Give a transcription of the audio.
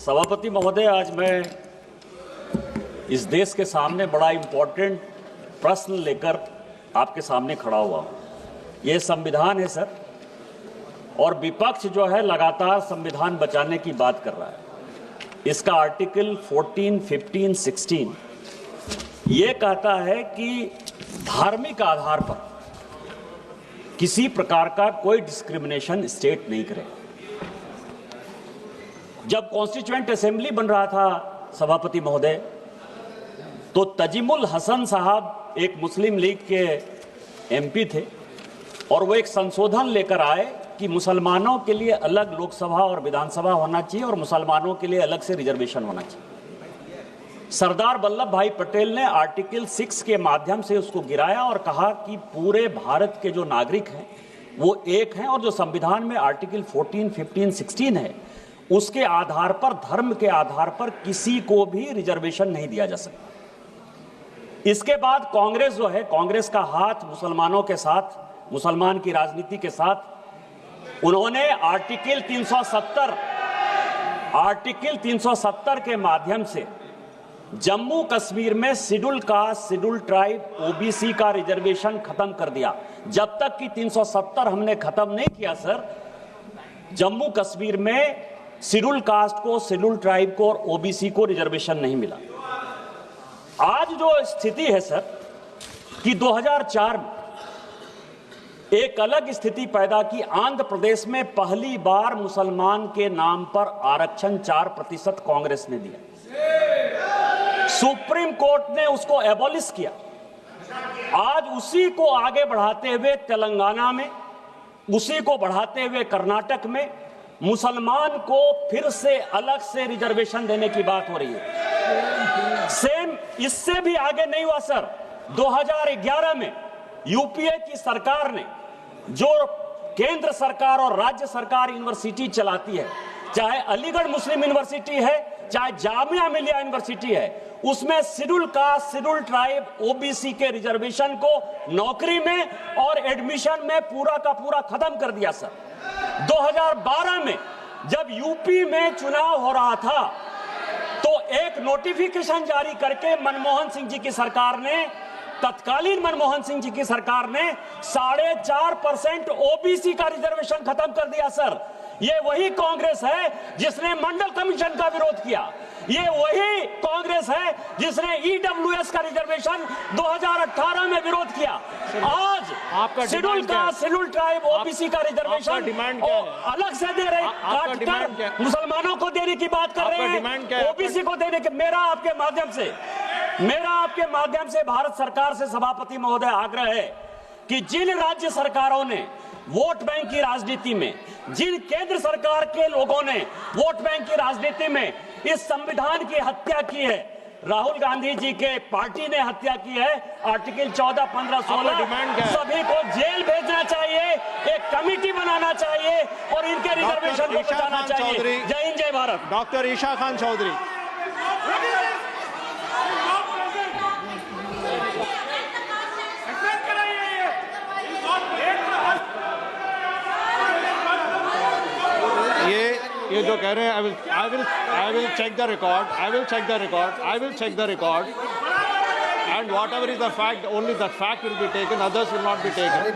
सभापति महोदय, आज मैं इस देश के सामने बड़ा इम्पोर्टेंट प्रश्न लेकर आपके सामने खड़ा हुआ हूँ। ये संविधान है सर, और विपक्ष जो है लगातार संविधान बचाने की बात कर रहा है। इसका आर्टिकल 14, 15, 16 ये कहता है कि धार्मिक आधार पर किसी प्रकार का कोई डिस्क्रिमिनेशन स्टेट नहीं करे। जब कॉन्स्टिट्यूएंट असेंबली बन रहा था सभापति महोदय, तो तजीमुल हसन साहब एक मुस्लिम लीग के एमपी थे और वो एक संशोधन लेकर आए कि मुसलमानों के लिए अलग लोकसभा और विधानसभा होना चाहिए और मुसलमानों के लिए अलग से रिजर्वेशन होना चाहिए। सरदार वल्लभ भाई पटेल ने आर्टिकल 6 के माध्यम से उसको गिराया और कहा कि पूरे भारत के जो नागरिक हैं वो एक हैं, और जो संविधान में आर्टिकल 14, 15, 16 है उसके आधार पर, धर्म के आधार पर किसी को भी रिजर्वेशन नहीं दिया जा सकता। इसके बाद कांग्रेस जो है, कांग्रेस का हाथ मुसलमानों के साथ, मुसलमान की राजनीति के साथ, उन्होंने आर्टिकल 370 के माध्यम से जम्मू कश्मीर में schedule caste, schedule tribe, OBC का रिजर्वेशन खत्म कर दिया। जब तक कि 370 हमने खत्म नहीं किया सर, जम्मू कश्मीर में शेड्यूल कास्ट को, शेड्यूल ट्राइब को और ओबीसी को रिजर्वेशन नहीं मिला। आज जो स्थिति है सर कि 2004 में एक अलग स्थिति पैदा की। आंध्र प्रदेश में पहली बार मुसलमान के नाम पर आरक्षण 4% कांग्रेस ने दिया। सुप्रीम कोर्ट ने उसको एबॉलिश किया। आज उसी को आगे बढ़ाते हुए तेलंगाना में, उसी को बढ़ाते हुए कर्नाटक में मुसलमान को फिर से अलग से रिजर्वेशन देने की बात हो रही है। सेम इससे भी आगे नहीं हुआ सर। 2011 में यूपीए की सरकार ने, जो केंद्र सरकार और राज्य सरकार यूनिवर्सिटी चलाती है, चाहे अलीगढ़ मुस्लिम यूनिवर्सिटी है, चाहे जामिया मिलिया यूनिवर्सिटी है, उसमें schedule caste, schedule tribe, OBC के रिजर्वेशन को नौकरी में और एडमिशन में पूरा का पूरा खत्म कर दिया सर। 2012 में जब यूपी में चुनाव हो रहा था तो एक नोटिफिकेशन जारी करके मनमोहन सिंह जी की सरकार ने, तत्कालीन मनमोहन सिंह जी की सरकार ने 4.5% ओबीसी का रिजर्वेशन खत्म कर दिया सर। ये वही कांग्रेस है जिसने मंडल कमीशन का विरोध किया। ये वही कांग्रेस है जिसने ईडब्ल्यूएस का रिजर्वेशन 2018 में विरोध किया। आज शेड्यूल का, शेड्यूल ट्राइब, ओबीसी का रिजर्वेशन अलग से दे रहे, काटकर मुसलमानों को देने की बात कर रहे हैं, ओबीसी को देने के। मेरा आपके माध्यम से भारत सरकार से सभापति महोदय आग्रह है कि जिन राज्य सरकारों ने वोट बैंक की राजनीति में, जिन केंद्र सरकार के लोगों ने वोट बैंक की राजनीति में इस संविधान की हत्या की है, राहुल गांधी जी के पार्टी ने हत्या की है, आर्टिकल 14, 15, 16 सभी को जेल भेजना चाहिए, एक कमेटी बनाना चाहिए और इनके रिजर्वेशन को बचाना चाहिए। जय हिंद, जय भारत। डॉक्टर ईशा खान चौधरी। ये जो कह रहे हैं, I will check the record, and whatever is the fact, only that fact will be taken, others will not be taken.